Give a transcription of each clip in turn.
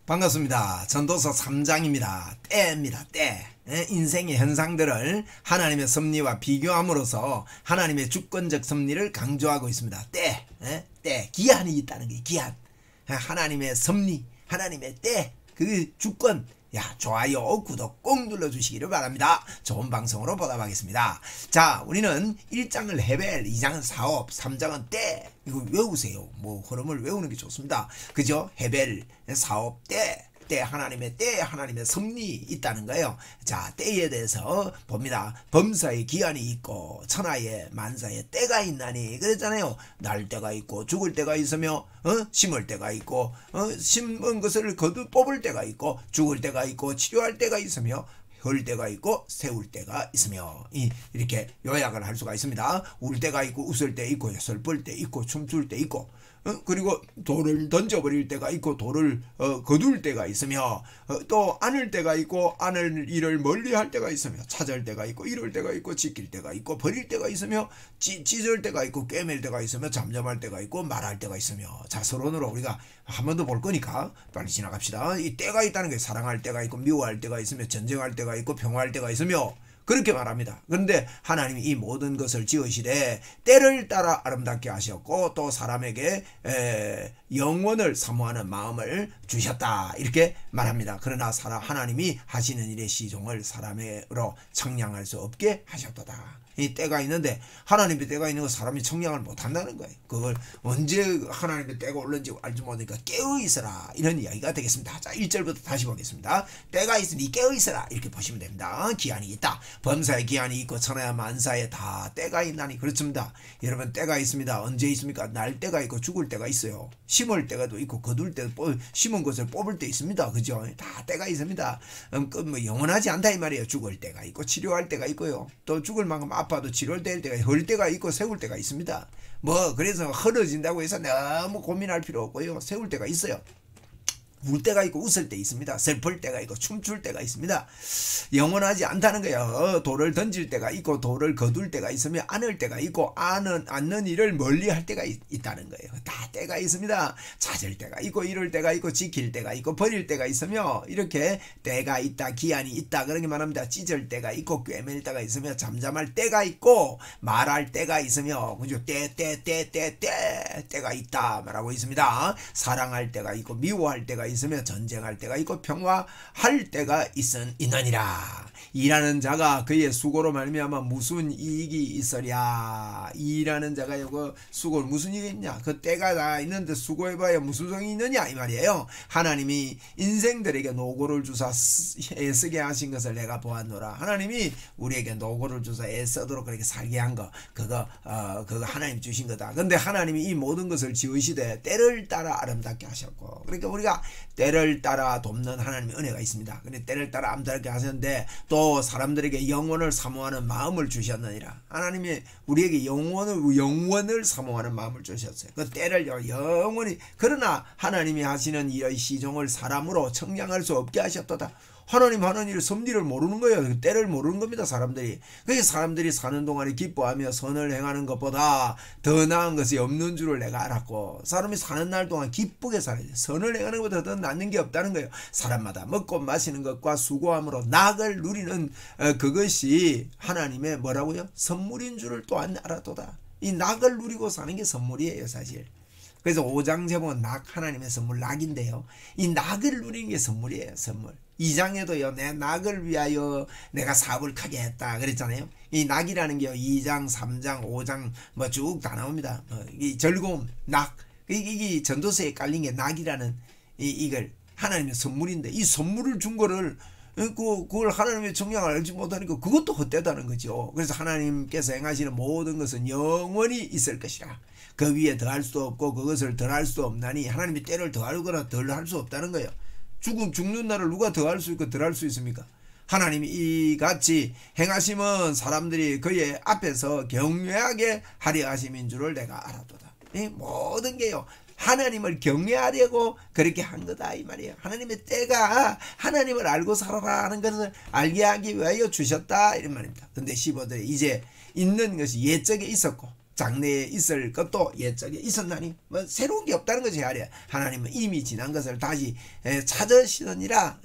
반갑습니다. 전도서 3장입니다. 때입니다. 때. 인생의 현상들을 하나님의 섭리와 비교함으로써 하나님의 주권적 섭리를 강조하고 있습니다. 때. 때. 기한이 있다는 게 기한. 하나님의 섭리, 하나님의 때, 그 주권. 좋아요, 구독 꼭 눌러주시기를 바랍니다. 좋은 방송으로 보답하겠습니다. 자, 우리는 1장을 헤벨, 2장은 사업, 3장은 때. 이거 외우세요. 흐름을 외우는 게 좋습니다. 그죠? 헤벨, 사업, 때. 하나님의 때, 하나님의 섭리 있다는 거예요. 자, 때에 대해서 봅니다. 범사의 기한이 있고 천하의 만사의 때가 있나니 그랬잖아요. 날 때가 있고 죽을 때가 있으며 심을 때가 있고 심은 것을 뽑을 때가 있고 죽을 때가 있고 치료할 때가 있으며 헐 때가 있고 세울 때가 있으며 이렇게 요약을 할 수가 있습니다. 울 때가 있고 웃을 때 있고 슬플 때 있고 춤출 때 있고 그리고 돌을 던져버릴 때가 있고 돌을 거둘 때가 있으며 또 안을 때가 있고 안을 일을 멀리 할 때가 있으며 찾을 때가 있고 이룰 때가 있고 지킬 때가 있고 버릴 때가 있으며 찢을 때가 있고 꿰맬 때가 있으며 잠잠할 때가 있고 말할 때가 있으며 자, 서론으로 우리가 한 번 더 볼 거니까 빨리 지나갑시다. 이 때가 있다는 게 사랑할 때가 있고 미워할 때가 있으며 전쟁할 때가 있고 평화할 때가 있으며 그렇게 말합니다. 그런데 하나님이 이 모든 것을 지으시되 때를 따라 아름답게 하셨고 또 사람에게 영원을 사모하는 마음을 주셨다 이렇게 말합니다. 그러나 하나님이 하시는 일의 시종을 사람으로 청량할 수 없게 하셨도다. 이 때가 있는데 하나님의 때가 있는 거 사람이 청량을 못한다는 거예요. 그걸 언제 하나님의 때가 올는지 알지 못하니까 깨어있어라 이런 이야기가 되겠습니다. 자, 1절부터 다시 보겠습니다. 때가 있으니 깨어있어라 이렇게 보시면 됩니다. 기한이 있다. 범사의 기한이 있고 천하의 만사에 다 때가 있나니 그렇습니다. 여러분 때가 있습니다. 언제 있습니까? 날 때가 있고 죽을 때가 있어요. 심을 때가도 있고 거둘 때도 심은 것을 뽑을 때 있습니다. 그죠? 다 때가 있습니다. 영원하지 않다 이 말이에요. 죽을 때가 있고 치료할 때가 있고요. 또 죽을 만큼 아파도 치료될 때가 헐 때가 있고 세울 때가 있습니다. 그래서 헐어진다고 해서 너무 고민할 필요 없고요. 세울 때가 있어요. 울 때가 있고 웃을 때 있습니다. 슬플 때가 있고 춤출 때가 있습니다. 영원하지 않다는 거예요. 돌을 던질 때가 있고 돌을 거둘 때가 있으며 안을 때가 있고 않는 일을 멀리 할 때가 있다는 거예요. 다 때가 있습니다. 찾을 때가 있고 이룰 때가 있고 지킬 때가 있고 버릴 때가 있으며 이렇게 때가 있다 기한이 있다 그런 게 말합니다. 찢을 때가 있고 꿰맬 때가 있으며 잠잠할 때가 있고 말할 때가 있으며 그죠? 때가 있다 말하고 있습니다. 사랑할 때가 있고 미워할 때가 있으며 전쟁할 때가 있고 평화할 때가 있느니라. 일하는 자가 그의 수고로 말미암아 무슨 이익이 있으랴. 일하는 자가 그 수고 무슨 이익이 있냐. 그 때가 다 있는데 수고해봐야 무슨 소용이 있느냐 이 말이에요. 하나님이 인생들에게 노고를 주사 애쓰게 하신 것을 내가 보았노라. 하나님이 우리에게 노고를 주사 애써도록 그렇게 살게 한 거 그거 하나님 주신 거다. 근데 하나님이 이 모든 것을 지으시되 때를 따라 아름답게 하셨고 그러니까 우리가 때를 따라 돕는 하나님의 은혜가 있습니다. 근데 때를 따라 아름답게 하셨는데 또 사람들에게 영원을 사모하는 마음을 주셨느니라. 하나님이 우리에게 영원을 사모하는 마음을 주셨어요. 그 때를 영원히 그러나 하나님이 하시는 이 시종을 사람으로 청량할 수 없게 하셨도다. 하나님 하는 일 섭리를 모르는 거예요. 때를 모르는 겁니다. 사람들이. 그래서 사람들이 사는 동안에 기뻐하며 선을 행하는 것보다 더 나은 것이 없는 줄을 내가 알았고 사람이 사는 날 동안 기쁘게 살아야 돼요. 선을 행하는 것보다 더 낫는 게 없다는 거예요. 사람마다 먹고 마시는 것과 수고함으로 낙을 누리는 그것이 하나님의 뭐라고요? 선물인 줄을 또한 알았도다. 이 낙을 누리고 사는 게 선물이에요 사실. 그래서 5장 제목은 낙 하나님의 선물 낙인데요. 이 낙을 누리는 게 선물이에요. 선물. 2장에도요. 내 낙을 위하여 내가 사업을 크게 했다 그랬잖아요. 이 낙이라는 게요. 2장 3장 5장 쭉 다 나옵니다. 이 즐거움 낙 이게 전도서에 깔린 게 낙이라는 이걸 하나님의 선물인데 이 선물을 준 거를 그걸 하나님의 정량을 알지 못하니까 그것도 헛되다는 거죠. 그래서 하나님께서 행하시는 모든 것은 영원히 있을 것이라. 그 위에 더할 수 없고 그것을 덜할 수 없나니 하나님이 때를 더하거나 덜 할 수 없다는 거예요. 죽는 날을 누가 더할 수 있고 덜할 수 있습니까? 하나님이 이같이 행하심은 사람들이 그의 앞에서 경외하게 하려 하심인 줄을 내가 알았도다. 모든 게요. 하나님을 경외하려고 그렇게 한 거다 이 말이에요. 하나님의 때가 하나님을 알고 살아라 하는 것을 알게 하기 위하여 주셨다 이런 말입니다. 근데 15절에 이제 있는 것이 옛적에 있었고 장래에 있을 것도 옛적에 있었나니 뭐 새로운 게 없다는 거지. 하나님은 이미 지난 것을 다시 찾으시느니라.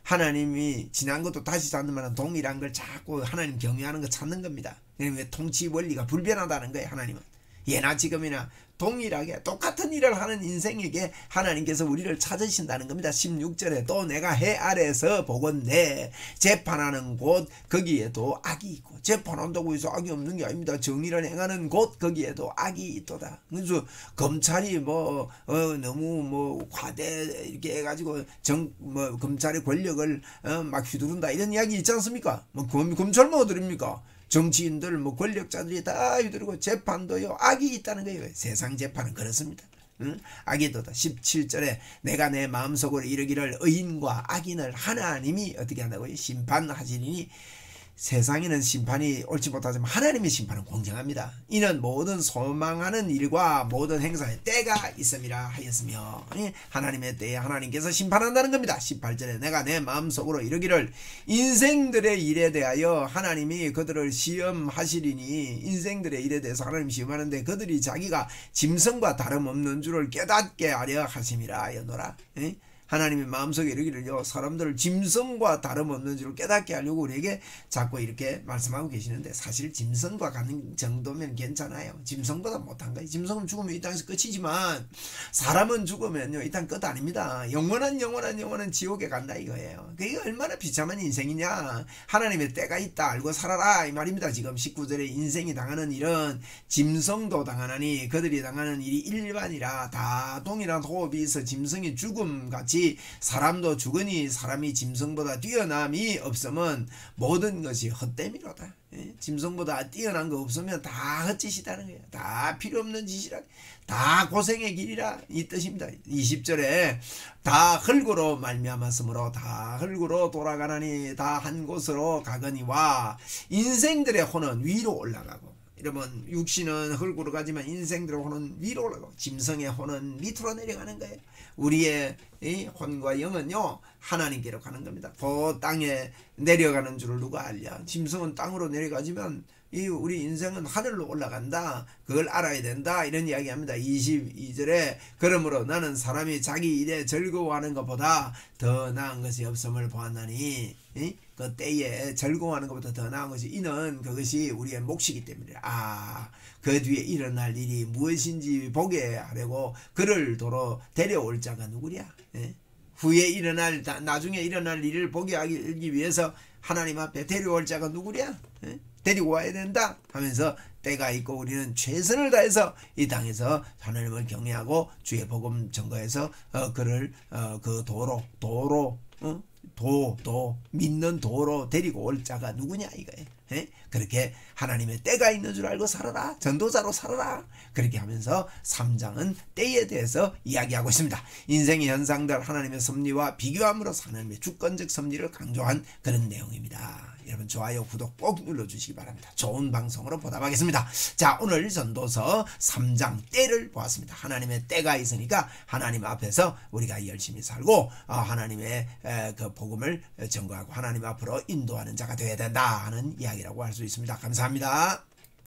하나님이 지난 것도 다시 찾는 말은 동일한 걸 자꾸 하나님 경외하는 거 찾는 겁니다. 그러면 통치 원리가 불변하다는 거예요. 하나님은 예나 지금이나 동일하게 똑같은 일을 하는 인생에게 하나님께서 우리를 찾으신다는 겁니다. 16절에 또 내가 해 아래에서 보건대 재판하는 곳 거기에도 악이 있고, 재판한다고 해서 악이 없는 게 아닙니다. 정의를 행하는 곳 거기에도 악이 있도다. 그래서 검찰이 너무 과대 이렇게 해가지고 검찰의 권력을 막 휘두른다 이런 이야기 있지 않습니까? 검찰 뭐 어드립니까? 정치인들 권력자들이 다 휘두르고 재판도요 악이 있다는 거예요. 세상 재판은 그렇습니다. 악이 있도다. 17절에 내가 내 마음속으로 이르기를 의인과 악인을 하나님이 어떻게 한다고요? 심판하시리니 세상에는 심판이 옳지 못하지만 하나님의 심판은 공정합니다. 이는 모든 소망하는 일과 모든 행사에 때가 있음이라 하였으며 하나님의 때에 하나님께서 심판한다는 겁니다. 18절에 내가 내 마음속으로 이르기를 인생들의 일에 대하여 하나님이 그들을 시험하시리니 인생들의 일에 대해서 하나님 시험하는데 그들이 자기가 짐승과 다름없는 줄을 깨닫게 하려 하심이라 하였노라. 하나님의 마음속에 이르기를요 사람들을 짐승과 다름없는 줄을 깨닫게 하려고 우리에게 자꾸 이렇게 말씀하고 계시는데 사실 짐승과 가는 정도면 괜찮아요. 짐승보다 못한 거예요. 짐승은 죽으면 이 땅에서 끝이지만 사람은 죽으면요 이 땅 끝 아닙니다. 영원한 지옥에 간다 이거예요. 그게 얼마나 비참한 인생이냐. 하나님의 때가 있다 알고 살아라 이 말입니다. 지금 19절에 인생이 당하는 일은 짐승도 당하나니 그들이 당하는 일이 일반이라 다 동일한 호흡이 있어 짐승이 죽음같이 사람도 죽으니 사람이 짐승보다 뛰어남이 없으면 모든 것이 헛됨이로다. 짐승보다 뛰어난 거 없으면 다 헛짓이라는 거예요. 다 필요 없는 짓이라, 다 고생의 길이라 이 뜻입니다. 20절에 다 흙으로 말미암았으므로 다 흙으로 돌아가나니 다 한 곳으로 가거니와 인생들의 혼은 위로 올라가고, 이러면 육신은 흙으로 가지만 인생들의 혼은 위로 올라가고 짐승의 혼은 밑으로 내려가는 거예요. 우리의 혼과 영은요 하나님께로 가는 겁니다. 그 땅에 내려가는 줄을 누가 알냐. 짐승은 땅으로 내려가지만 우리 인생은 하늘로 올라간다. 그걸 알아야 된다. 이런 이야기합니다. 22절에 그러므로 나는 사람이 자기 일에 즐거워하는 것보다 더 나은 것이 없음을 보았나니 그 때에 즐거워하는 것보다 더 나은 것이 이는 그것이 우리의 몫이기 때문이라. 그 뒤에 일어날 일이 무엇인지 보게 하려고 그를 도로 데려올 자가 누구랴. 후에 나중에 일어날 일을 보게 하기 위해서 하나님 앞에 데려올 자가 누구랴. 데리고 와야 된다 하면서 때가 있고 우리는 최선을 다해서 이 땅에서 하나님을 경외하고 주의 복음 전거해서 그를 그 믿는 도로 데리고 올 자가 누구냐 이거예요. 그렇게 하나님의 때가 있는 줄 알고 살아라. 전도자로 살아라. 그렇게 하면서 3장은 때에 대해서 이야기하고 있습니다. 인생의 현상들 하나님의 섭리와 비교함으로써 하나님의 주권적 섭리를 강조한 그런 내용입니다. 여러분 좋아요 구독 꼭 눌러주시기 바랍니다. 좋은 방송으로 보답하겠습니다. 자, 오늘 전도서 3장 때를 보았습니다. 하나님의 때가 있으니까 하나님 앞에서 우리가 열심히 살고 하나님의 그 복음을 전거하고 하나님 앞으로 인도하는 자가 되어야 된다 하는 이야기라고 할 수 있습니다. 감사합니다.